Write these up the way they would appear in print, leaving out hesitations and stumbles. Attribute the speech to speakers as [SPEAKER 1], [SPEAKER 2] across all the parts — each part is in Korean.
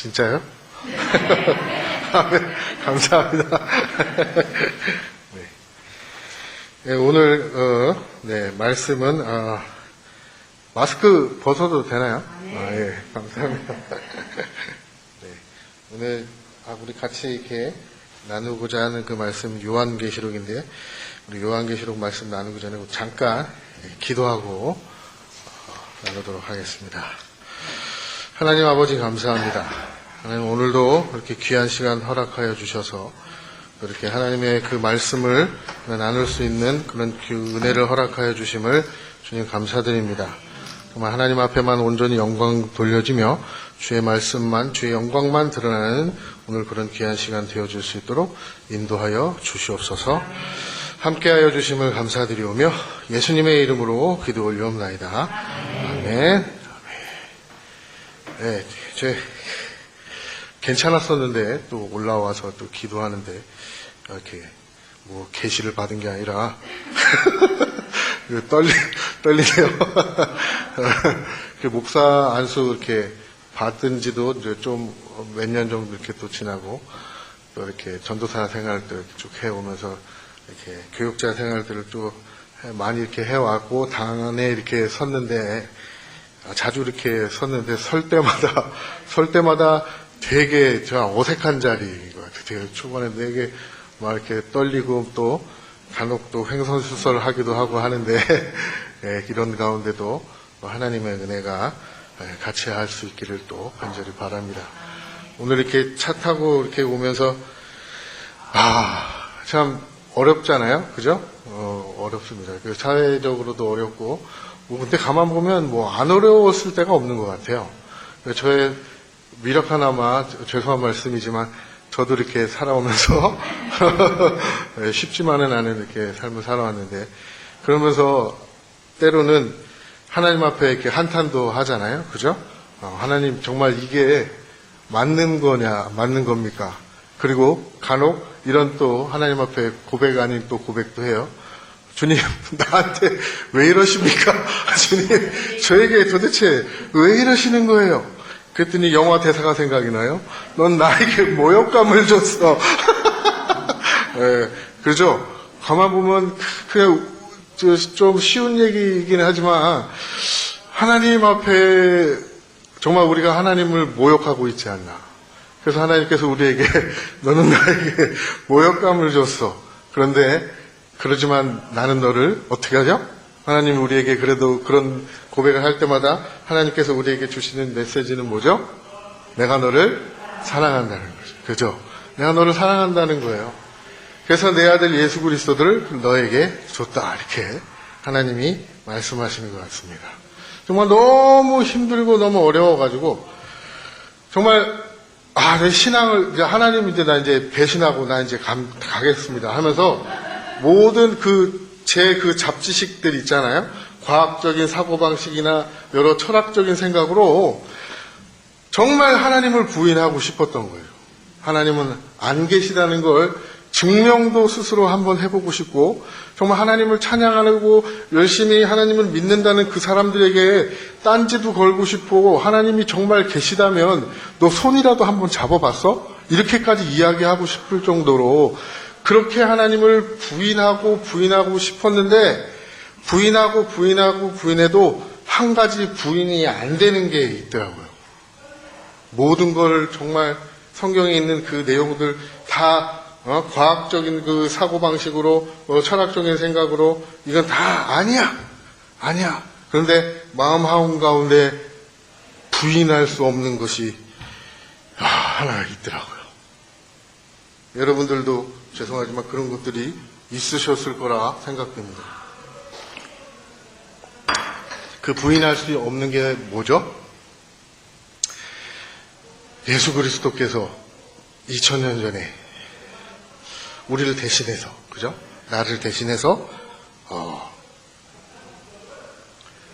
[SPEAKER 1] 진짜요? 네, 감사합니다. 네. 네, 오늘 말씀은 마스크 벗어도 되나요? 예, 감사합니다. 네, 오늘 우리 같이 이렇게 나누고자 하는 그 말씀 요한계시록인데, 우리 요한계시록 말씀 나누기 전에 잠깐 기도하고 나누도록 하겠습니다. 하나님 아버지 감사합니다. 하나님 오늘도 이렇게 귀한 시간 허락하여 주셔서 이렇게 하나님의 그 말씀을 나눌 수 있는 그런 은혜를 허락하여 주심을 주님 감사드립니다. 정말 하나님 앞에만 온전히 영광 돌려지며 주의 말씀만, 주의 영광만 드러나는 오늘 그런 귀한 시간 되어줄 수 있도록 인도하여 주시옵소서. 함께하여 주심을 감사드리오며 예수님의 이름으로 기도 올리옵나이다. 아멘. 네, 괜찮았었는데 또 올라와서 또 기도하는데 이렇게 뭐 계시를 받은 게 아니라 떨리네요. 목사 안수 이렇게 받은지도 이제 좀 몇 년 정도 이렇게 또 지나고 또 이렇게 전도사 생활들 쭉 해오면서 이렇게 교육자 생활들을 쭉 많이 이렇게 해왔고 당에 이렇게 섰는데 자주 이렇게 섰는데 설 때마다 되게 어색한 자리인 것 같아요. 되게 초반에 되게 막 이렇게 떨리고 또 간혹 또 횡설수설하기도 하고 하는데 이런 가운데도 하나님의 은혜가 같이 할 수 있기를 또 간절히 바랍니다. 오늘 이렇게 차 타고 이렇게 오면서 참 어렵잖아요, 그죠? 어렵습니다. 사회적으로도 어렵고 근데 가만 보면 안 어려웠을 때가 없는 것 같아요. 저의 미력 하나마 죄송한 말씀이지만 저도 이렇게 살아오면서 쉽지만은 않은 이렇게 삶을 살아왔는데 그러면서 때로는 하나님 앞에 이렇게 한탄도 하잖아요, 그죠? 하나님 정말 이게 맞는 겁니까? 그리고 간혹 이런 또 하나님 앞에 고백 아닌 또 고백도 해요. 주님, 나한테 왜 이러십니까? 주님, 저에게 도대체 왜 이러시는 거예요? 그랬더니 영화 대사가 생각이 나요. 넌 나에게 모욕감을 줬어. 네, 그죠? 가만 보면 그냥 좀 쉬운 얘기이긴 하지만 하나님 앞에 정말 우리가 하나님을 모욕하고 있지 않나. 그래서 하나님께서 우리에게 너는 나에게 모욕감을 줬어. 그런데 그러지만 나는 너를 어떻게 하죠? 하나님이 우리에게 그래도 그런 고백을 할 때마다 하나님께서 우리에게 주시는 메시지는 뭐죠? 내가 너를 사랑한다는 거죠. 그죠? 내가 너를 사랑한다는 거예요. 그래서 내 아들 예수 그리스도를 너에게 줬다. 이렇게 하나님이 말씀하시는 것 같습니다. 정말 너무 힘들고 너무 어려워가지고 정말 내 신앙을 이제 하나님 이제 나 이제 배신하고 나 이제 가겠습니다 하면서 모든 제 잡지식들 있잖아요. 과학적인 사고방식이나 여러 철학적인 생각으로 정말 하나님을 부인하고 싶었던 거예요. 하나님은 안 계시다는 걸 증명도 스스로 한번 해보고 싶고 정말 하나님을 찬양하고 열심히 하나님을 믿는다는 그 사람들에게 딴지도 걸고 싶고 싶고 정말 계시다면 너 손이라도 한번 잡아봤어? 이렇게까지 이야기하고 싶을 정도로 그렇게 하나님을 부인하고 싶었는데 부인해도 한 가지 부인이 안 되는 게 있더라고요. 모든 걸 정말 성경에 있는 그 내용들 다 과학적인 그 사고방식으로 철학적인 생각으로 이건 다 아니야. 그런데 마음 한가운데 부인할 수 없는 것이 하나 있더라고요. 여러분들도 죄송하지만 그런 것들이 있으셨을 거라 생각됩니다. 그 부인할 수 없는 게 뭐죠? 예수 그리스도께서 2000년 전에 우리를 대신해서, 그죠? 나를 대신해서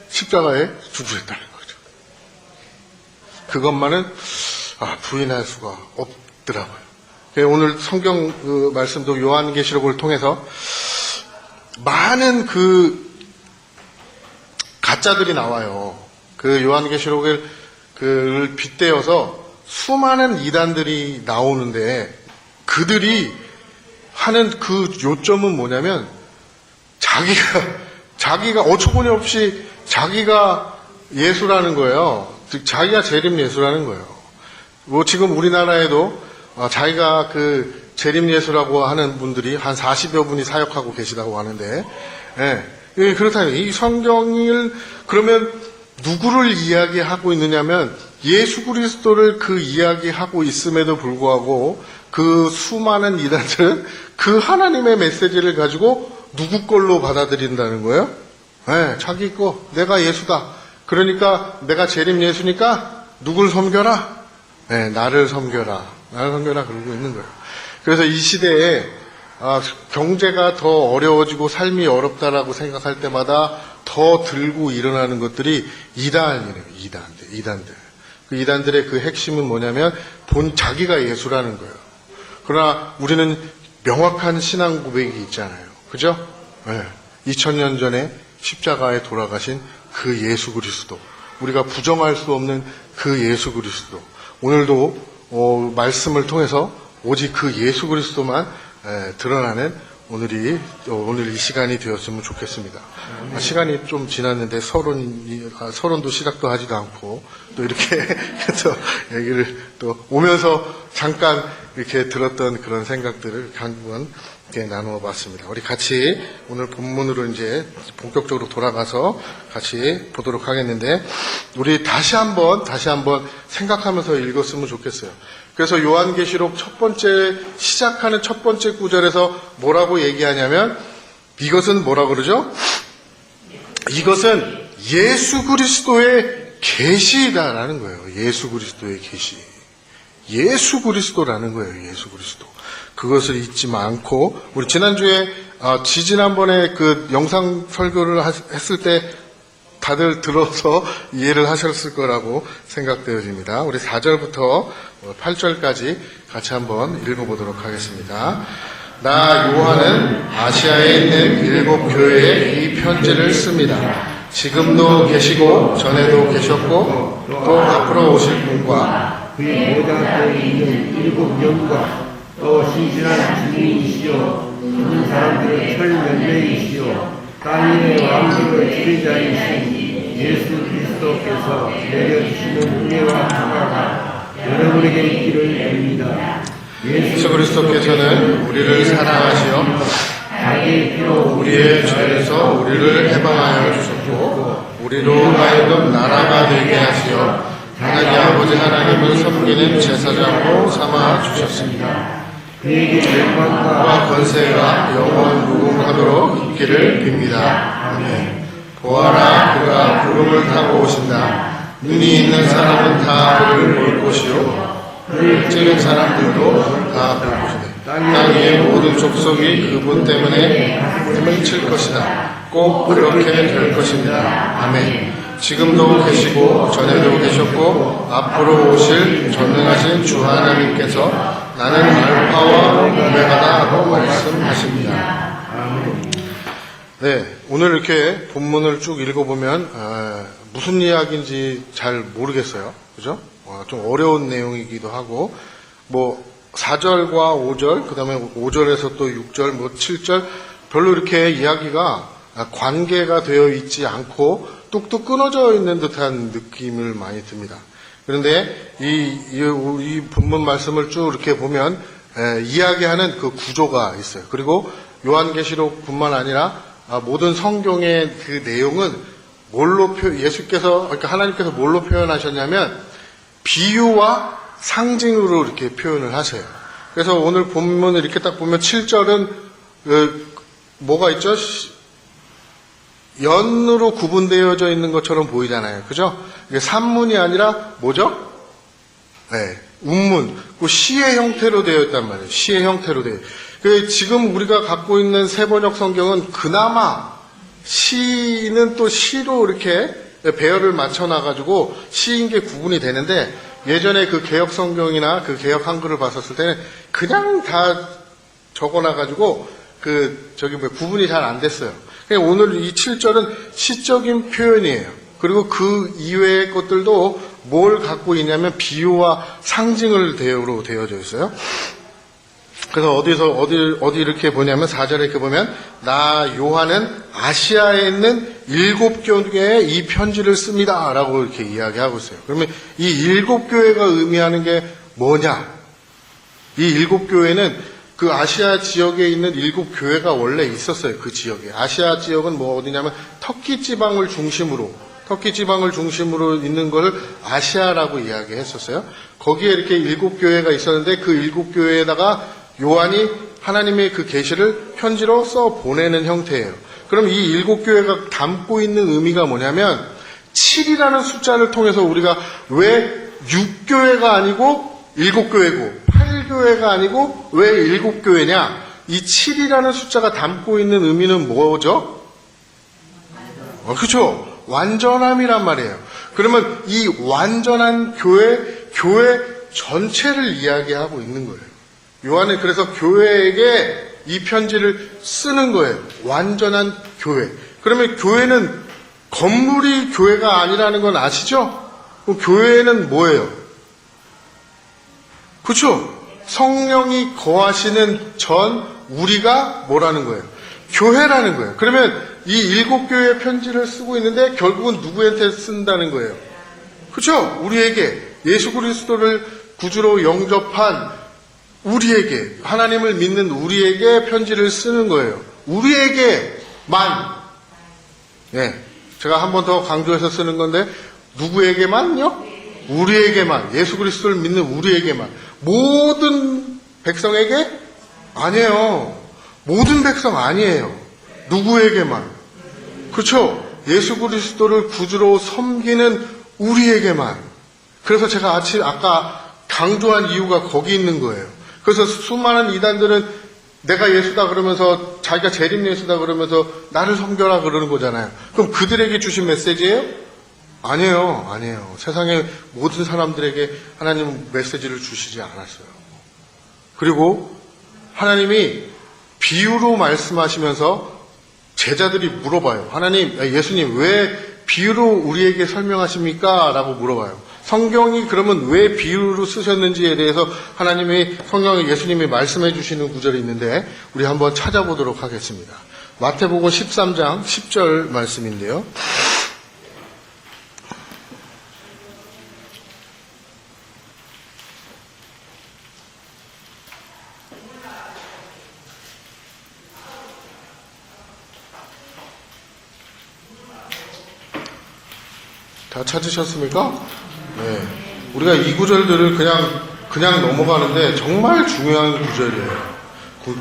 [SPEAKER 1] 십자가에 죽으셨다는 거죠. 그것만은 부인할 수가 없더라고요. 오늘 성경 그 말씀도 요한계시록을 통해서 많은 가짜들이 나와요. 그 요한계시록을 빗대어서 수많은 이단들이 나오는데 그들이 하는 그 요점은 뭐냐면 자기가 어처구니 없이 자기가 예수라는 거예요. 즉 자기가 재림 예수라는 거예요. 뭐 지금 우리나라에도 자기가 그 재림 예수라고 하는 분들이 한 40여 분이 사역하고 계시다고 하는데, 예, 그렇다면 이 성경을 그러면 누구를 이야기하고 있느냐면 예수 그리스도를 그 이야기하고 있음에도 불구하고 그 수많은 이단들은 그 하나님의 메시지를 가지고 누구 걸로 받아들인다는 거예요? 네, 자기 거, 내가 예수다. 그러니까 내가 재림 예수니까 누굴 섬겨라? 네, 나를 섬겨라. 나를 섬겨라 그러고 있는 거예요. 그래서 이 시대에 경제가 더 어려워지고 삶이 어렵다라고 생각할 때마다 더 들고 일어나는 것들이 이단이래요. 이단들. 그 이단들의 그 핵심은 뭐냐면 자기가 예수라는 거예요. 그러나 우리는 명확한 신앙 고백이 있잖아요. 그죠? 네. 2000년 전에 십자가에 돌아가신 그 예수 그리스도. 우리가 부정할 수 없는 그 예수 그리스도. 오늘도 말씀을 통해서 오직 그 예수 그리스도만 드러나는 오늘 이 시간이 되었으면 좋겠습니다. 시간이 좀 지났는데 서론도 시작도 하지도 않고 또 이렇게 해서 얘기를 또 오면서 잠깐 이렇게 들었던 그런 생각들을 한번 이렇게 나누어 봤습니다. 우리 같이 오늘 본문으로 이제 본격적으로 돌아가서 같이 보도록 하겠는데 우리 다시 한번 생각하면서 읽었으면 좋겠어요. 그래서 요한계시록 시작하는 첫 번째 구절에서 뭐라고 얘기하냐면 이것은 뭐라 그러죠? 이것은 예수 그리스도의 계시다라는 거예요. 예수 그리스도의 계시. 예수 그리스도라는 거예요. 예수 그리스도. 그것을 잊지 않고 우리 지난번에 그 영상 설교를 했을 때 다들 들어서 이해를 하셨을 거라고 생각되어집니다. 우리 4절부터 8절까지 같이 한번 읽어보도록 하겠습니다. 나 요한은 아시아에 있는 7 교회에 이 편지를 씁니다. 지금도 계시고 전에도 계셨고 또 앞으로 오실 분과
[SPEAKER 2] 그의 모자에 있는 7 영과 또 신실한 주님이시요 모든 사람들의 철면대이시요 땅의 왕국의 지배자이신 예수 그리스도께서 내려주시는 은혜와 평화가 여러분에게 있기를 빕니다.
[SPEAKER 1] 예수 그리스도께서는 우리를 사랑하시어
[SPEAKER 2] 자기의 피로
[SPEAKER 1] 우리의 죄에서 우리를 해방하여 주셨고 우리로 하여금 나라가 되게 하시어 하나님 아버지 하나님을 섬기는 제사장으로 삼아 주셨습니다.
[SPEAKER 2] 그에게 영광과
[SPEAKER 1] 권세가 영원 무궁하도록 있기를 빕니다. 아멘. 보아라 그가 구름을 타고 오신다. 눈이 있는 사람은 다 그를 볼 것이요 그를 찍은 사람들도 다 볼 것이다. 땅 위의 모든 족속이 그분 때문에 힘을 칠 것이다. 꼭 그렇게 될 것입니다. 아멘. 지금도 계시고 전에도 계셨고 앞으로 오실 전능하신 주 하나님께서 나는 알파와 오메가다라고 말씀하십니다. 네, 오늘 이렇게 본문을 쭉 읽어보면 무슨 이야기인지 잘 모르겠어요. 그죠? 좀 어려운 내용이기도 하고 4절과 5절, 그 다음에 5절에서 또 6절, 7절 별로 이렇게 이야기가 관계가 되어 있지 않고 뚝뚝 끊어져 있는 듯한 느낌을 많이 듭니다. 그런데 이 본문 말씀을 쭉 이렇게 보면 이야기하는 그 구조가 있어요. 그리고 요한계시록뿐만 아니라 모든 성경의 그 내용은 그러니까 하나님께서 뭘로 표현하셨냐면 비유와 상징으로 이렇게 표현을 하세요. 그래서 오늘 본문을 이렇게 딱 보면 7절은 뭐가 있죠? 연으로 구분되어져 있는 것처럼 보이잖아요. 그죠? 이게 산문이 아니라 뭐죠? 네, 운문. 그 시의 형태로 되어 있단 말이에요. 시의 형태로 되어 있어요. 지금 우리가 갖고 있는 세번역 성경은 그나마 시는 또 시로 이렇게 배열을 맞춰놔가지고 시인 게 구분이 되는데 예전에 그 개혁 성경이나 그 개혁 한글을 봤었을 때는 그냥 다 적어놔가지고 구분이 잘 안 됐어요. 오늘 이 7절은 시적인 표현이에요. 그리고 그 이외의 것들도 뭘 갖고 있냐면 비유와 상징을 대우로 되어져 있어요. 그래서 어디 이렇게 보냐면 4절에 이렇게 보면 나 요한은 아시아에 있는 7교회에 이 편지를 씁니다 라고 이렇게 이야기하고 있어요. 그러면 이 7교회가 의미하는 게 뭐냐? 이 7교회는 그 아시아 지역에 있는 7교회가 원래 있었어요. 그 지역에. 아시아 지역은 뭐 어디냐면 터키 지방을 중심으로 있는 걸 아시아라고 이야기했었어요. 거기에 이렇게 7교회가 있었는데 그 7교회에다가 요한이 하나님의 그 계시를 편지로 써 보내는 형태예요. 그럼 이 7교회가 담고 있는 의미가 뭐냐면 7이라는 숫자를 통해서 우리가 왜 6교회가 아니고 7교회고 8교회가 아니고 왜 7교회냐? 이 7이라는 숫자가 담고 있는 의미는 뭐죠? 그렇죠. 완전함이란 말이에요. 그러면 이 완전한 교회 전체를 이야기하고 있는 거예요. 요한은 그래서 교회에게 이 편지를 쓰는 거예요. 완전한 교회. 그러면 교회는 건물이 교회가 아니라는 건 아시죠? 그럼 교회는 뭐예요? 그렇죠? 성령이 거하시는 전 우리가 뭐라는 거예요? 교회라는 거예요. 그러면 이 7교회의 편지를 쓰고 있는데 결국은 누구한테 쓴다는 거예요? 그렇죠? 우리에게 예수 그리스도를 구주로 영접한 우리에게, 하나님을 믿는 우리에게 편지를 쓰는 거예요. 우리에게만. 네, 제가 한 번 더 강조해서 쓰는 건데 누구에게만요? 우리에게만. 예수 그리스도를 믿는 우리에게만. 모든 백성에게? 아니에요. 모든 백성 아니에요. 누구에게만? 그렇죠? 예수 그리스도를 구주로 섬기는 우리에게만. 그래서 제가 아까 강조한 이유가 거기 있는 거예요. 그래서 수많은 이단들은 내가 예수다 그러면서 자기가 재림 예수다 그러면서 나를 섬겨라 그러는 거잖아요. 그럼 그들에게 주신 메시지예요? 아니에요. 세상의 모든 사람들에게 하나님은 메시지를 주시지 않았어요. 그리고 하나님이 비유로 말씀하시면서 제자들이 물어봐요. 예수님 왜 비유로 우리에게 설명하십니까? 라고 물어봐요. 성경이 그러면 왜 비유로 쓰셨는지에 대해서 하나님의 성경에 예수님이 말씀해 주시는 구절이 있는데 우리 한번 찾아보도록 하겠습니다. 마태복음 13장 10절 말씀인데요. 다 찾으셨습니까? 네. 우리가 이 구절들을 그냥 넘어가는데 정말 중요한 구절이에요.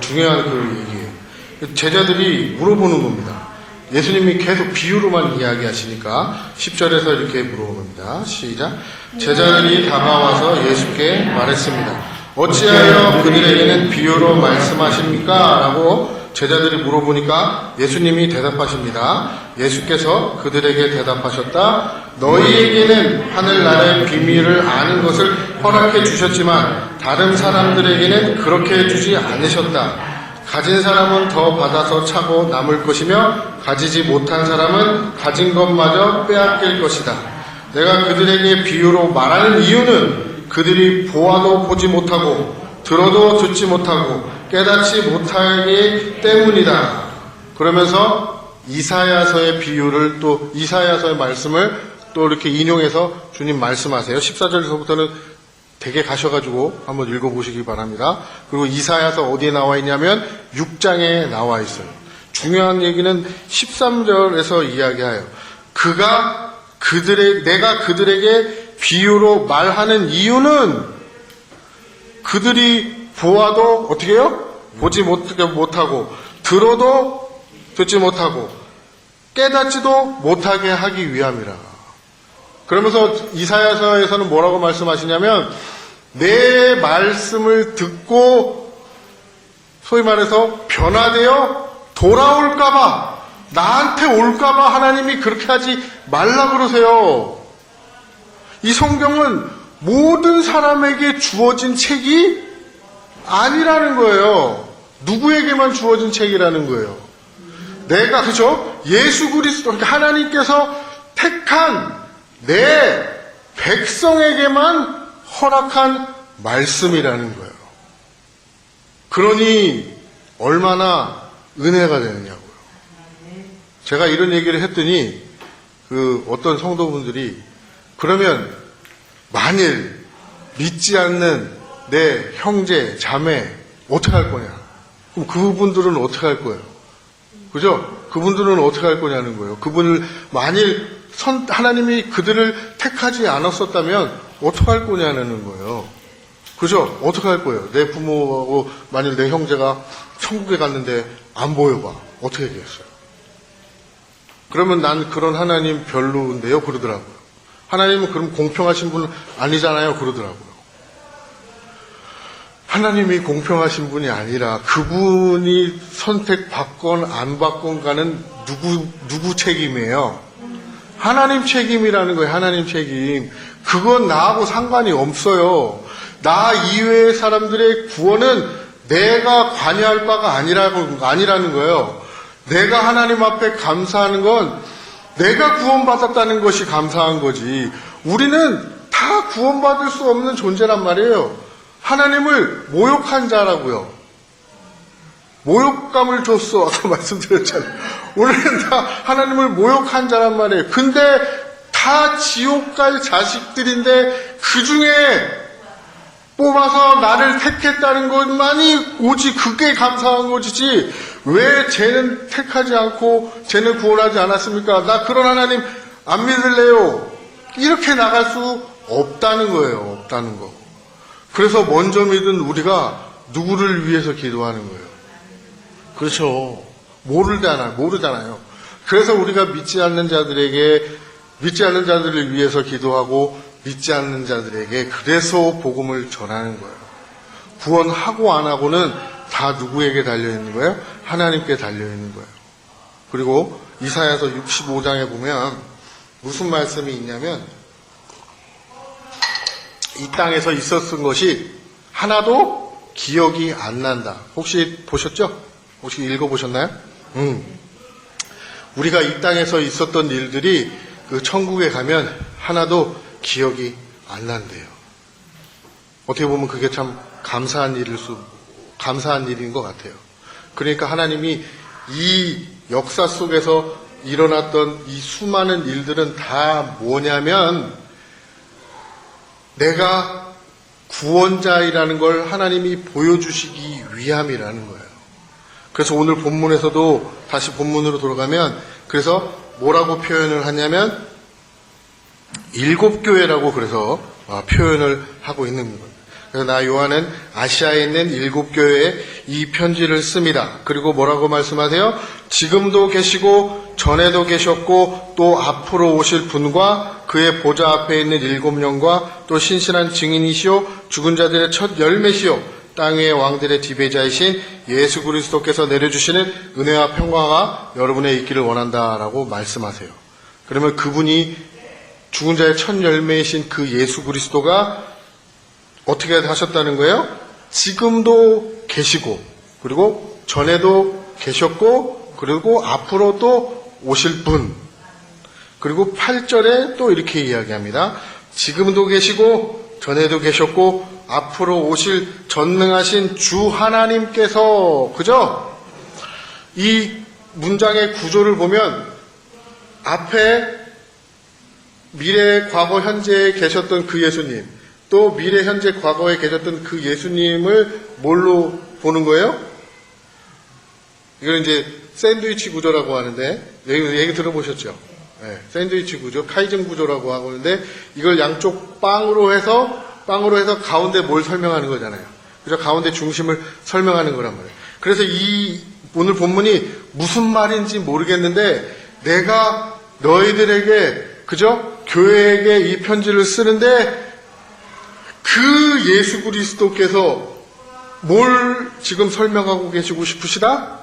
[SPEAKER 1] 중요한 그 얘기예요. 제자들이 물어보는 겁니다. 예수님이 계속 비유로만 이야기하시니까 10절에서 이렇게 물어봅니다. 시작. 제자들이 다가와서 예수께 말했습니다. 어찌하여 그들에게는 비유로 말씀하십니까? 라고 제자들이 물어보니까 예수님이 대답하십니다. 예수께서 그들에게 대답하셨다. 너희에게는 하늘나라의 비밀을 아는 것을 허락해 주셨지만 다른 사람들에게는 그렇게 해주지 않으셨다. 가진 사람은 더 받아서 차고 남을 것이며 가지지 못한 사람은 가진 것마저 빼앗길 것이다. 내가 그들에게 비유로 말하는 이유는 그들이 보아도 보지 못하고 들어도 듣지 못하고 깨닫지 못하기 때문이다. 그러면서 이사야서의 비유를 또 이사야서의 말씀을 또 이렇게 인용해서 주님 말씀하세요. 14절에서부터는 댁에 가셔가지고 한번 읽어보시기 바랍니다. 그리고 이사야서 어디에 나와 있냐면 6장에 나와 있어요. 중요한 얘기는 13절에서 이야기해요. 내가 그들에게 비유로 말하는 이유는 그들이 보아도 어떻게 해요? 보지 못하고 들어도 듣지 못하고 깨닫지도 못하게 하기 위함이라. 그러면서 이사야서에서는 뭐라고 말씀하시냐면 내 말씀을 듣고 소위 말해서 변화되어 돌아올까봐 나한테 올까봐 하나님이 그렇게 하지 말라 그러세요. 이 성경은 모든 사람에게 주어진 책이 아니라는 거예요. 누구에게만 주어진 책이라는 거예요. 그죠? 예수 그리스도, 그러니까 하나님께서 택한 내 백성에게만 허락한 말씀이라는 거예요. 그러니 얼마나 은혜가 되느냐고요. 제가 이런 얘기를 했더니 어떤 성도분들이 그러면 만일 믿지 않는 내 형제, 자매 어떻게 할 거냐? 그럼 그분들은 어떻게 할 거예요? 그죠? 그분들은 어떻게 할 거냐는 거예요. 그분을 만일 하나님이 그들을 택하지 않았었다면 어떻게 할 거냐는 거예요. 그죠? 어떻게 할 거예요? 내 부모하고 만일 내 형제가 천국에 갔는데 안 보여봐. 어떻게 되겠어요? 그러면 난 그런 하나님 별로인데요? 그러더라고요. 하나님은 그럼 공평하신 분 아니잖아요? 그러더라고요. 하나님이 공평하신 분이 아니라 그분이 선택받건 안 받건가는 누구 책임이에요? 하나님 책임이라는 거예요. 하나님 책임. 그건 나하고 상관이 없어요. 나 이외의 사람들의 구원은 내가 관여할 바가 아니라는 거예요. 내가 하나님 앞에 감사하는 건 내가 구원받았다는 것이 감사한 거지. 우리는 다 구원받을 수 없는 존재란 말이에요. 하나님을 모욕한 자라고요. 모욕감을 줬어. 아까 말씀드렸잖아요. 우리는 다 하나님을 모욕한 자란 말이에요. 근데 다 지옥 갈 자식들인데 그 중에 뽑아서 나를 택했다는 것만이 오직 그게 감사한 것이지 왜 쟤는 택하지 않고 쟤는 구원하지 않았습니까? 나 그런 하나님 안 믿을래요. 이렇게 나갈 수 없다는 거예요. 없다는 거. 그래서 먼저 믿은 우리가 누구를 위해서 기도하는 거예요. 그렇죠. 모르잖아요. 그래서 우리가 믿지 않는 자들을 위해서 기도하고 믿지 않는 자들에게 그래서 복음을 전하는 거예요. 구원하고 안 하고는 다 누구에게 달려있는 거예요? 하나님께 달려있는 거예요. 그리고 이사야서 65장에 보면 무슨 말씀이 있냐면 이 땅에서 있었던 것이 하나도 기억이 안 난다. 혹시 보셨죠? 혹시 읽어보셨나요? 우리가 이 땅에서 있었던 일들이 그 천국에 가면 하나도 기억이 안 난대요. 어떻게 보면 그게 참 감사한 일인 것 같아요. 그러니까 하나님이 이 역사 속에서 일어났던 이 수많은 일들은 다 뭐냐면 내가 구원자이라는 걸 하나님이 보여주시기 위함이라는 거예요. 그래서 오늘 본문에서도 다시 본문으로 돌아가면 그래서 뭐라고 표현을 하냐면 7교회라고 그래서 표현을 하고 있는 겁니다. 그래서 나 요한은 아시아에 있는 7교회에 이 편지를 씁니다. 그리고 뭐라고 말씀하세요? 지금도 계시고 전에도 계셨고 또 앞으로 오실 분과 그의 보좌 앞에 있는 7영과 또 신실한 증인이시오 죽은 자들의 첫 열매시오 땅 위의 왕들의 지배자이신 예수 그리스도께서 내려주시는 은혜와 평화가 여러분에 있기를 원한다라고 말씀하세요. 그러면 그분이 죽은 자의 첫 열매이신 그 예수 그리스도가 어떻게 하셨다는 거예요? 지금도 계시고 그리고 전에도 계셨고 그리고 앞으로 또 오실 분. 그리고 8절에 또 이렇게 이야기합니다. 지금도 계시고 전에도 계셨고 앞으로 오실 전능하신 주 하나님께서, 그죠? 이 문장의 구조를 보면 앞에 미래, 과거, 현재에 계셨던 그 예수님, 또 미래, 현재, 과거에 계셨던 그 예수님을 뭘로 보는 거예요? 이걸 이제 샌드위치 구조라고 하는데, 얘기 들어보셨죠? 네, 샌드위치 구조, 카이zen 구조라고 하는데, 이걸 양쪽 빵으로 해서 가운데 뭘 설명하는 거잖아요. 그래서 가운데 중심을 설명하는 거란 말이에요. 그래서 이 오늘 본문이 무슨 말인지 모르겠는데, 내가 너희들에게, 그죠? 교회에게 이 편지를 쓰는데, 그 예수 그리스도께서 뭘 지금 설명하고 계시고 싶으시다?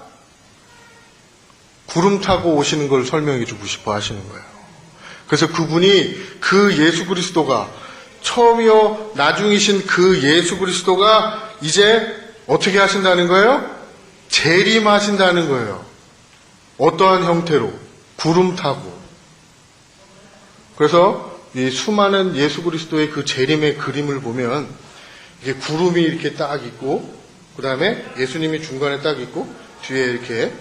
[SPEAKER 1] 구름 타고 오시는 걸 설명해 주고 싶어 하시는 거예요. 그래서 그분이 그 예수 그리스도가 처음이요 나중이신 그 예수 그리스도가 이제 어떻게 하신다는 거예요? 재림하신다는 거예요. 어떠한 형태로? 구름 타고. 그래서 이 수많은 예수 그리스도의 그 재림의 그림을 보면 이게 구름이 이렇게 딱 있고 그 다음에 예수님이 중간에 딱 있고 뒤에 이렇게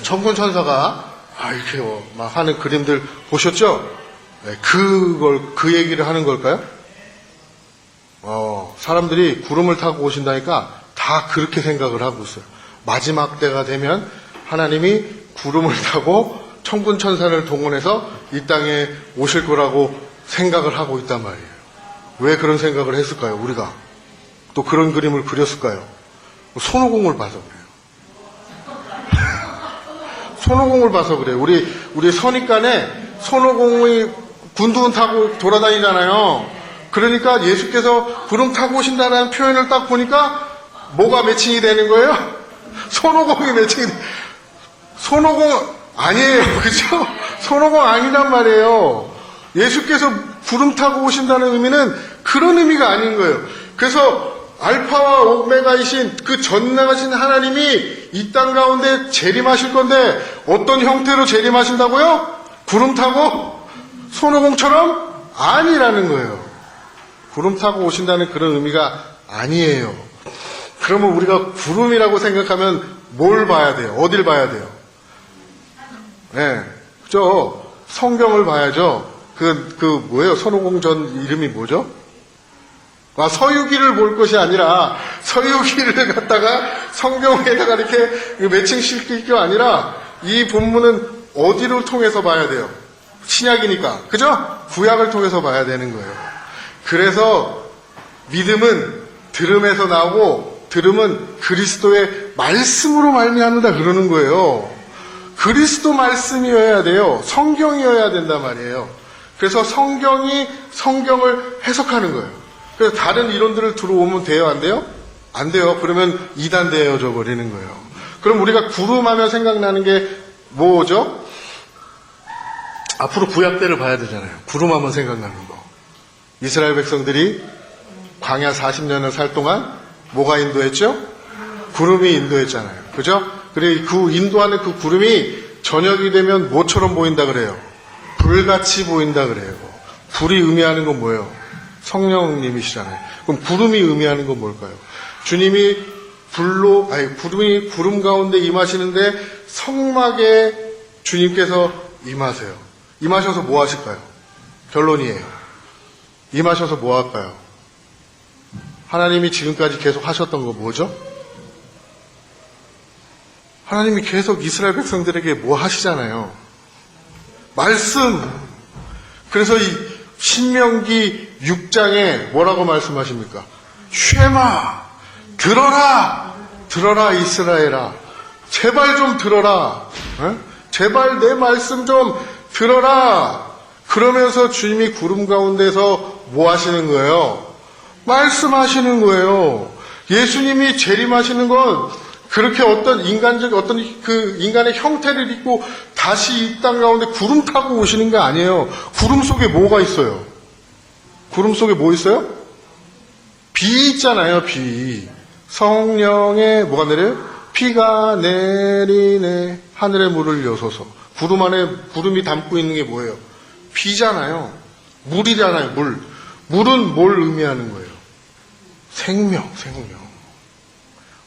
[SPEAKER 1] 천군 천사가 이렇게 막 하는 그림들 보셨죠? 네, 그 얘기를 하는 걸까요? 사람들이 구름을 타고 오신다니까 다 그렇게 생각을 하고 있어요. 마지막 때가 되면 하나님이 구름을 타고 천군 천사를 동원해서 이 땅에 오실 거라고 생각을 하고 있단 말이에요. 왜 그런 생각을 했을까요? 우리가 또 그런 그림을 그렸을까요? 손오공을 봐서 그래요. 손오공을 봐서 그래요. 우리 선입관에 손오공이 군두운 타고 돌아다니잖아요. 그러니까 예수께서 구름 타고 오신다는 표현을 딱 보니까 뭐가 매칭이 되는 거예요? 손오공이 매칭이 돼. 손오공 아니에요. 그죠? 손오공 아니란 말이에요. 예수께서 구름 타고 오신다는 의미는 그런 의미가 아닌 거예요. 그래서 알파와 오메가이신 그 전능하신 하나님이 이 땅 가운데 재림하실 건데 어떤 형태로 재림하신다고요? 구름 타고? 손오공처럼? 아니라는 거예요. 구름 타고 오신다는 그런 의미가 아니에요. 그러면 우리가 구름이라고 생각하면 뭘 봐야 돼요? 어딜 봐야 돼요? 네, 그죠? 성경을 봐야죠. 뭐예요? 손오공전 이름이 뭐죠? 서유기를 볼 것이 아니라 서유기를 갖다가 성경에다가 이렇게 매칭시킬 게 아니라 이 본문은 어디를 통해서 봐야 돼요? 신약이니까. 그죠? 구약을 통해서 봐야 되는 거예요. 그래서 믿음은 들음에서 나오고 들음은 그리스도의 말씀으로 말미암는다 그러는 거예요. 그리스도 말씀이어야 돼요. 성경이어야 된단 말이에요. 그래서 성경이 성경을 해석하는 거예요. 그래서 다른 이론들을 들어오면 돼요? 안 돼요? 안 돼요. 그러면 이단되어져 버리는 거예요. 그럼 우리가 구름하면 생각나는 게 뭐죠? 앞으로 구약 때를 봐야 되잖아요. 구름하면 생각나는 거. 이스라엘 백성들이 광야 40년을 살 동안 뭐가 인도했죠? 구름이 인도했잖아요. 그죠? 그래, 그 인도하는 그 구름이 저녁이 되면 뭐처럼 보인다 그래요? 불같이 보인다 그래요. 불이 의미하는 건 뭐예요? 성령님이시잖아요. 그럼 구름이 의미하는 건 뭘까요? 주님이 구름이 구름 가운데 임하시는데 성막에 주님께서 임하세요. 임하셔서 뭐 하실까요? 결론이에요. 임하셔서 뭐 할까요? 하나님이 지금까지 계속 하셨던 거 뭐죠? 하나님이 계속 이스라엘 백성들에게 뭐 하시잖아요. 말씀. 그래서 이 신명기 6장에 뭐라고 말씀하십니까? 쉐마, 들어라, 들어라 이스라엘아, 제발 좀 들어라, 제발 내 말씀 좀 들어라. 그러면서 주님이 구름 가운데서 뭐 하시는 거예요? 말씀하시는 거예요. 예수님이 재림하시는 건 그렇게 어떤 인간의 형태를 입고 다시 이 땅 가운데 구름 타고 오시는 게 아니에요. 구름 속에 뭐가 있어요? 구름 속에 뭐 있어요? 비 있잖아요, 비. 성령의 뭐가 내려요? 비가 내리네. 하늘의 물을 여소서. 구름 안에 구름이 담고 있는 게 뭐예요? 비잖아요. 물이잖아요, 물. 물은 뭘 의미하는 거예요? 생명.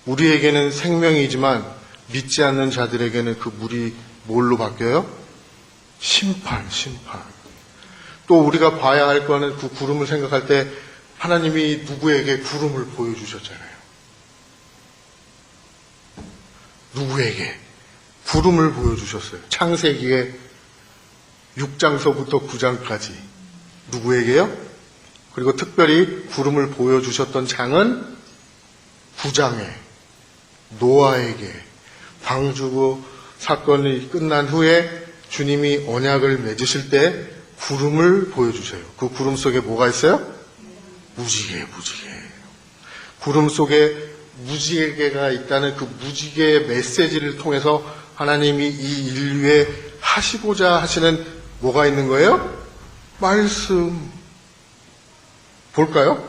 [SPEAKER 1] 우리에게는 생명이지만 믿지 않는 자들에게는 그 물이 뭘로 바뀌어요? 심판. 또 우리가 봐야 할 거는 그 구름을 생각할 때 하나님이 누구에게 구름을 보여주셨잖아요. 누구에게? 구름을 보여주셨어요. 창세기에 6장서부터 9장까지. 누구에게요? 그리고 특별히 구름을 보여주셨던 장은 9장에 노아에게 방주고 사건이 끝난 후에 주님이 언약을 맺으실 때 구름을 보여주세요. 그 구름 속에 뭐가 있어요? 무지개. 구름 속에 무지개가 있다는 그 무지개의 메시지를 통해서 하나님이 이 인류에 하시고자 하시는 뭐가 있는 거예요? 말씀. 볼까요?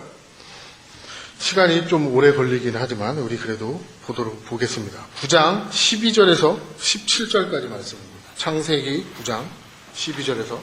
[SPEAKER 1] 시간이 좀 오래 걸리긴 하지만 우리 그래도 보겠습니다. 9장 12절에서 17절까지 말씀입니다. 창세기 9장 12절에서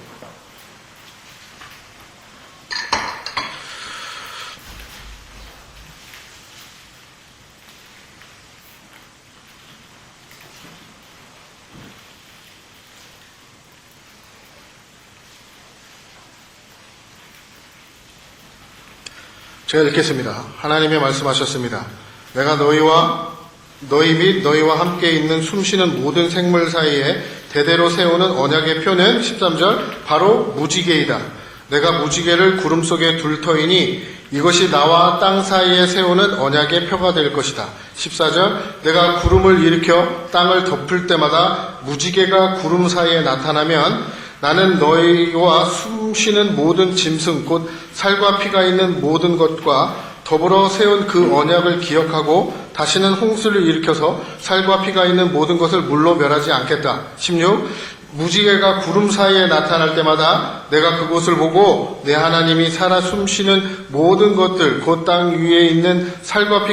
[SPEAKER 1] 제가 읽겠습니다. 하나님의 말씀하셨습니다. 내가 너희 및 너희와 함께 있는 숨쉬는 모든 생물 사이에 대대로 세우는 언약의 표는 13절 바로 무지개이다. 내가 무지개를 구름 속에 둘 터이니 이것이 나와 땅 사이에 세우는 언약의 표가 될 것이다. 14절 내가 구름을 일으켜 땅을 덮을 때마다 무지개가 구름 사이에 나타나면 나는 너희와 숨쉬는 모든 짐승 곧 살과 피가 있는 모든 것과 더불어 세운 그 언약을 기억하고 다시는 홍수를 일으켜서 살과 피가 있는 모든 것을 물로 멸하지 않겠다. 16 무지개가 구름 사이에 나타날 때마다 내가 그곳을 보고 내 하나님이 살아 숨쉬는 모든 것들 곧 땅 위에 있는 살과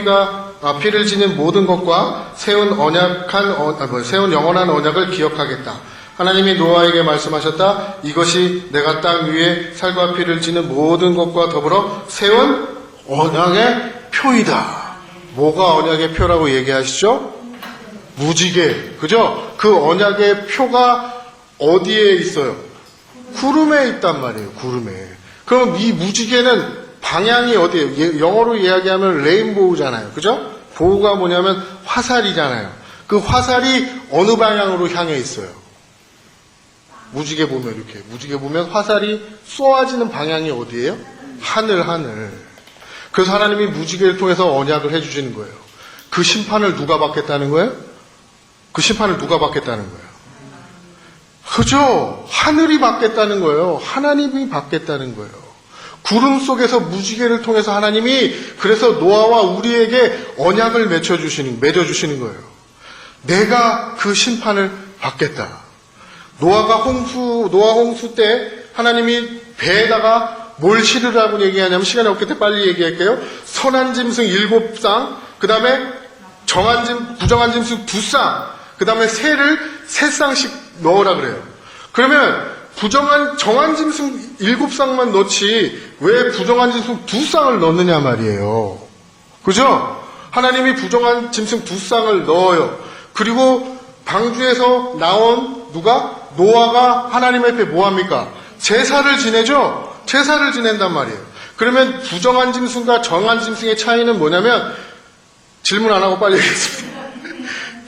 [SPEAKER 1] 피를 지닌 모든 것과 세운 영원한 언약을 기억하겠다. 하나님이 노아에게 말씀하셨다. 이것이 내가 땅 위에 살과 피를 지닌 모든 것과 더불어 세운 언약의 표이다. 뭐가 언약의 표라고 얘기하시죠? 무지개. 그죠? 그 언약의 표가 어디에 있어요? 구름에 있단 말이에요. 구름에. 그럼 이 무지개는 방향이 어디예요? 영어로 이야기하면 레인보우잖아요. 그죠? 보우가 뭐냐면 화살이잖아요. 그 화살이 어느 방향으로 향해 있어요? 무지개 보면 이렇게. 무지개 보면 화살이 쏘아지는 방향이 어디예요? 하늘. 그래서 하나님이 무지개를 통해서 언약을 해주시는 거예요. 그 심판을 누가 받겠다는 거예요? 그 심판을 누가 받겠다는 거예요? 그죠? 하늘이 받겠다는 거예요. 하나님이 받겠다는 거예요. 구름 속에서 무지개를 통해서 하나님이 그래서 노아와 우리에게 언약을 맺어주시는 거예요. 내가 그 심판을 받겠다. 노아 홍수 때 하나님이 배에다가 뭘 실으라고 얘기하냐면 시간이 없기 때문에 빨리 얘기할게요. 선한 짐승 7쌍, 그 다음에 부정한 짐승 2쌍, 그 다음에 새를 3쌍씩 넣으라 그래요. 그러면 정한 짐승 7쌍만 넣지 왜 부정한 짐승 2쌍을 넣느냐 말이에요. 그죠? 하나님이 부정한 짐승 2쌍을 넣어요. 그리고 방주에서 나온 노아가 하나님 앞에 뭐합니까? 제사를 지내죠? 제사를 지낸단 말이에요. 그러면 부정한 짐승과 정한 짐승의 차이는 뭐냐면, 질문 안 하고 빨리 하겠습니다.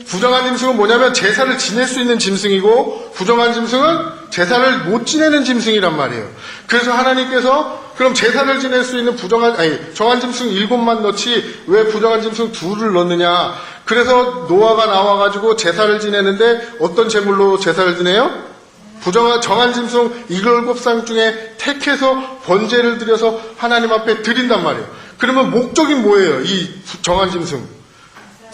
[SPEAKER 1] 부정한 짐승은 뭐냐면 제사를 지낼 수 있는 짐승이고, 부정한 짐승은 제사를 못 지내는 짐승이란 말이에요. 그래서 하나님께서 그럼 제사를 지낼 수 있는 정한 짐승 7만 넣지 왜 부정한 짐승 2를 넣느냐. 그래서 노아가 나와가지고 제사를 지내는데 어떤 제물로 제사를 지내요? 정한 짐승 7쌍 중에 택해서 번제를 드려서 하나님 앞에 드린단 말이에요. 그러면 목적이 뭐예요? 이 정한 짐승.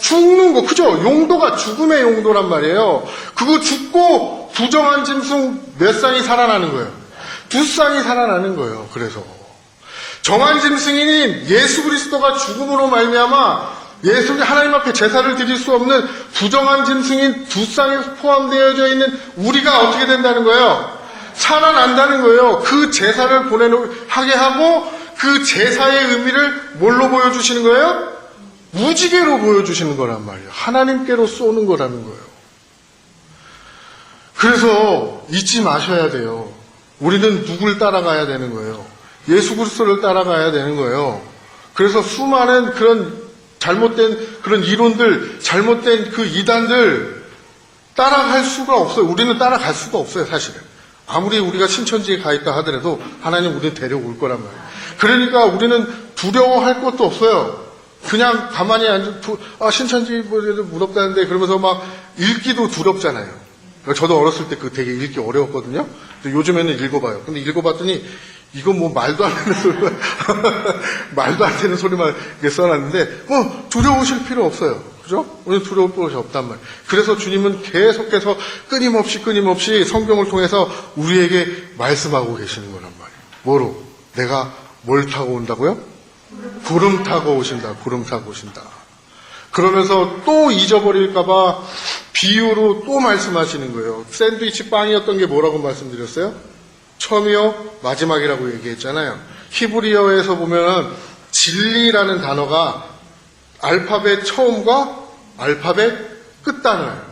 [SPEAKER 1] 죽는 거, 그죠? 용도가 죽음의 용도란 말이에요. 그거 죽고 부정한 짐승 몇 쌍이 살아나는 거예요? 2쌍이 살아나는 거예요. 그래서 정한 짐승인 예수 그리스도가 죽음으로 말미암아 예수님 하나님 앞에 제사를 드릴 수 없는 부정한 짐승인 2쌍에 포함되어져 있는 우리가 어떻게 된다는 거예요? 살아난다는 거예요. 그 제사를 하게 하고 그 제사의 의미를 뭘로 보여주시는 거예요? 무지개로 보여주시는 거란 말이에요. 하나님께로 쏘는 거라는 거예요. 그래서 잊지 마셔야 돼요. 우리는 누굴 따라가야 되는 거예요? 예수 그리스도를 따라가야 되는 거예요. 그래서 수많은 그런 잘못된 그런 이론들, 잘못된 그 이단들 따라갈 수가 없어요. 우리는 따라갈 수가 없어요, 사실은. 아무리 우리가 신천지에 가 있다 하더라도 하나님 우리는 데려올 거란 말이에요. 그러니까 우리는 두려워할 것도 없어요. 그냥 가만히 신천지 무섭다는데 그러면서 막 읽기도 두렵잖아요. 저도 어렸을 때 그 되게 읽기 어려웠거든요. 근데 요즘에는 읽어봐요. 근데 읽어봤더니 이건 뭐 말도 안 되는 소리만 말도 안 되는 소리만 써놨는데 두려우실 필요 없어요. 그죠? 우리는 두려울 것이 없단 말이에요. 그래서 주님은 계속해서 끊임없이 성경을 통해서 우리에게 말씀하고 계시는 거란 말이에요. 뭐로? 내가 뭘 타고 온다고요? 구름 타고 오신다. 구름 타고 오신다. 그러면서 또 잊어버릴까봐 비유로 또 말씀하시는 거예요. 샌드위치 빵이었던 게 뭐라고 말씀드렸어요? 처음이요, 마지막이라고 얘기했잖아요. 히브리어에서 보면 진리라는 단어가 알파벳 처음과 알파벳 끝 단어예요.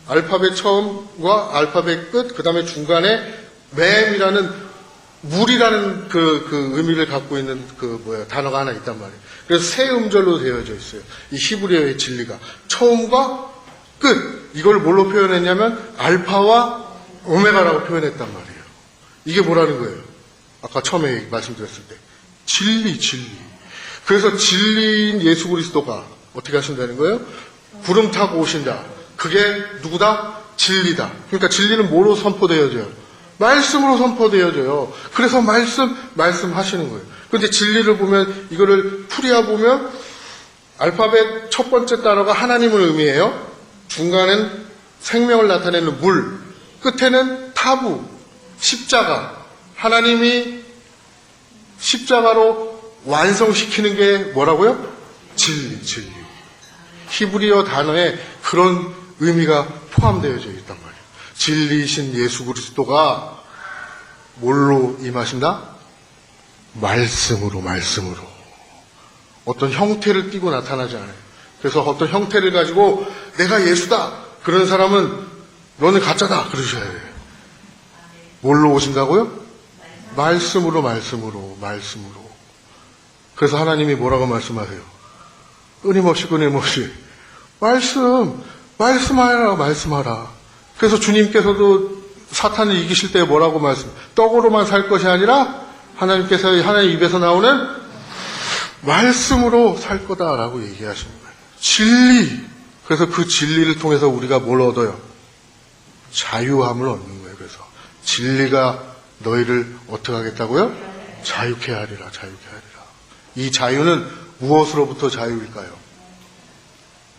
[SPEAKER 1] 알파벳 처음과 알파벳 끝, 그 다음에 중간에 맴이라는 물이라는 그 의미를 갖고 있는 단어가 하나 있단 말이에요. 그래서 세 음절로 되어져 있어요. 이 히브리어의 진리가. 처음과 끝. 이걸 뭘로 표현했냐면 알파와 오메가라고 표현했단 말이에요. 이게 뭐라는 거예요? 아까 처음에 말씀드렸을 때. 진리. 그래서 진리인 예수 그리스도가 어떻게 하신다는 거예요? 구름 타고 오신다. 그게 누구다? 진리다. 그러니까 진리는 뭐로 선포되어져요? 말씀으로 선포되어져요. 그래서 말씀하시는 거예요. 그런데 진리를 보면, 이거를 풀이해 보면, 알파벳 첫 번째 단어가 하나님을 의미해요. 중간은 생명을 나타내는 물, 끝에는 타부, 십자가. 하나님이 십자가로 완성시키는 게 뭐라고요? 진리. 히브리어 단어에 그런 의미가 포함되어져 있단 말이에요. 진리이신 예수 그리스도가 뭘로 임하신다? 말씀으로. 어떤 형태를 띠고 나타나지 않아요. 그래서 어떤 형태를 가지고 내가 예수다. 그런 사람은 너는 가짜다. 그러셔야 돼요. 뭘로 오신다고요? 말씀으로. 그래서 하나님이 뭐라고 말씀하세요? 끊임없이 말씀하라. 그래서 주님께서도 사탄을 이기실 때 뭐라고 떡으로만 살 것이 아니라 하나님 입에서 나오는 말씀으로 살 거다라고 얘기하시는 거예요. 진리. 그래서 그 진리를 통해서 우리가 뭘 얻어요? 자유함을 얻는 거예요. 그래서 진리가 너희를 어떻게 하겠다고요? 자유케 하리라. 이 자유는 무엇으로부터 자유일까요?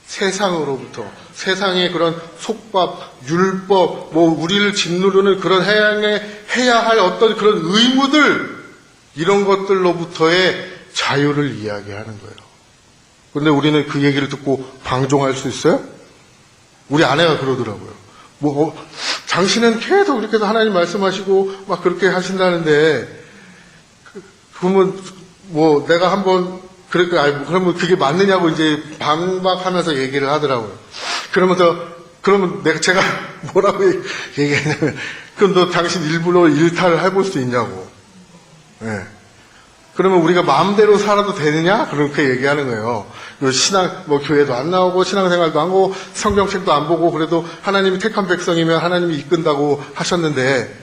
[SPEAKER 1] 세상으로부터. 세상의 그런 속법, 율법, 우리를 짓누르는 그런 해야 할 어떤 그런 의무들, 이런 것들로부터의 자유를 이야기하는 거예요. 그런데 우리는 그 얘기를 듣고 방종할 수 있어요? 우리 아내가 그러더라고요. 당신은 계속 이렇게 해서 하나님 말씀하시고 막 그렇게 하신다는데, 그러면 내가 한번 그러면 그게 맞느냐고 이제 반박하면서 얘기를 하더라고요. 그러면 제가 뭐라고 얘기했냐면, 그럼 너 당신 일부러 일탈을 해볼 수 있냐고. 네. 그러면 우리가 마음대로 살아도 되느냐? 그렇게 얘기하는 거예요. 교회도 안 나오고, 신앙생활도 안 하고, 성경책도 안 보고, 그래도 하나님이 택한 백성이면 하나님이 이끈다고 하셨는데,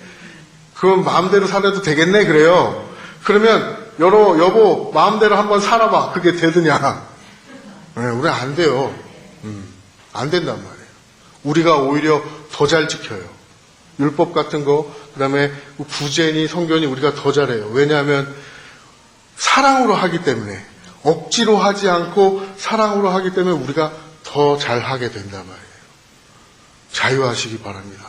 [SPEAKER 1] 그건 마음대로 살아도 되겠네? 그래요. 그러면, 여보, 마음대로 한번 살아봐. 그게 되느냐? 네, 우리는 안 돼요. 안 된단 말이에요. 우리가 오히려 더 잘 지켜요. 율법 같은 거, 그 다음에 구제니 성견이 우리가 더 잘해요. 왜냐하면 사랑으로 하기 때문에, 억지로 하지 않고 사랑으로 하기 때문에 우리가 더 잘하게 된단 말이에요. 자유하시기 바랍니다.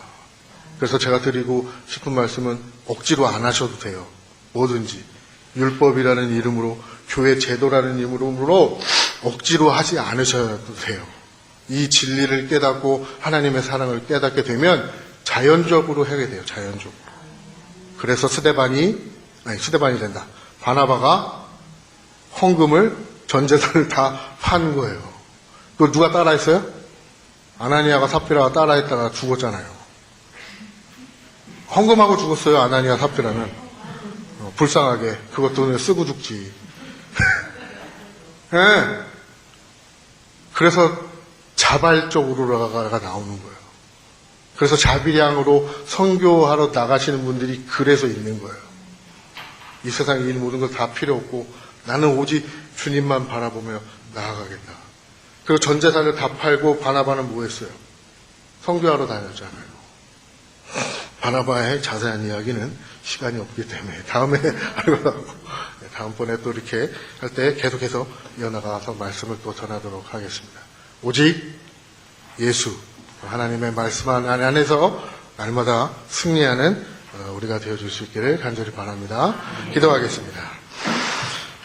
[SPEAKER 1] 그래서 제가 드리고 싶은 말씀은 억지로 안 하셔도 돼요. 뭐든지. 율법이라는 이름으로, 교회 제도라는 이름으로 억지로 하지 않으셔도 돼요. 이 진리를 깨닫고 하나님의 사랑을 깨닫게 되면 자연적으로 하게 돼요. 자연적으로. 그래서 스데반이 된다. 바나바가 헌금을, 전 재산을 다 판 거예요. 그걸 누가 따라했어요? 아나니아가 삽비라가 따라했다가 죽었잖아요. 헌금하고 죽었어요. 아나니아 삽비라는. 불쌍하게. 그것 돈을 쓰고 죽지. 네. 그래서 자발적으로가 나오는 거예요. 그래서 자비량으로 선교하러 나가시는 분들이 그래서 있는 거예요. 이 세상에 이 모든 걸 다 필요 없고 나는 오직 주님만 바라보며 나아가겠다. 그리고 전 재산을 다 팔고 바나바는 뭐 했어요? 선교하러 다녔잖아요. 바나바의 자세한 이야기는 시간이 없기 때문에 다음에 다음번에 또 이렇게 할 때 계속해서 이어나가서 말씀을 또 전하도록 하겠습니다. 오직 예수, 하나님의 말씀 안에서 날마다 승리하는 우리가 되어줄 수 있기를 간절히 바랍니다. 기도하겠습니다.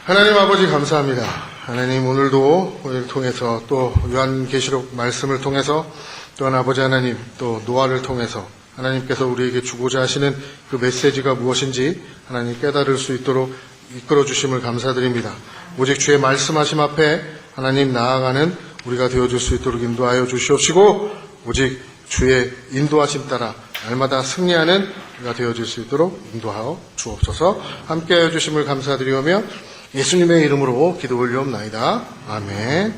[SPEAKER 1] 하나님 아버지 감사합니다. 하나님 오늘을 통해서 또 요한계시록 말씀을 통해서 또한 아버지 하나님 또 노아를 통해서 하나님께서 우리에게 주고자 하시는 그 메시지가 무엇인지 하나님 깨달을 수 있도록 이끌어 주심을 감사드립니다. 오직 주의 말씀하심 앞에 하나님 나아가는 우리가 되어줄 수 있도록 인도하여 주시옵시고 오직 주의 인도하심 따라 날마다 승리하는 우리가 되어질 수 있도록 인도하여 주옵소서. 함께하여 주심을 감사드리오며 예수님의 이름으로 기도 올리옵나이다. 아멘.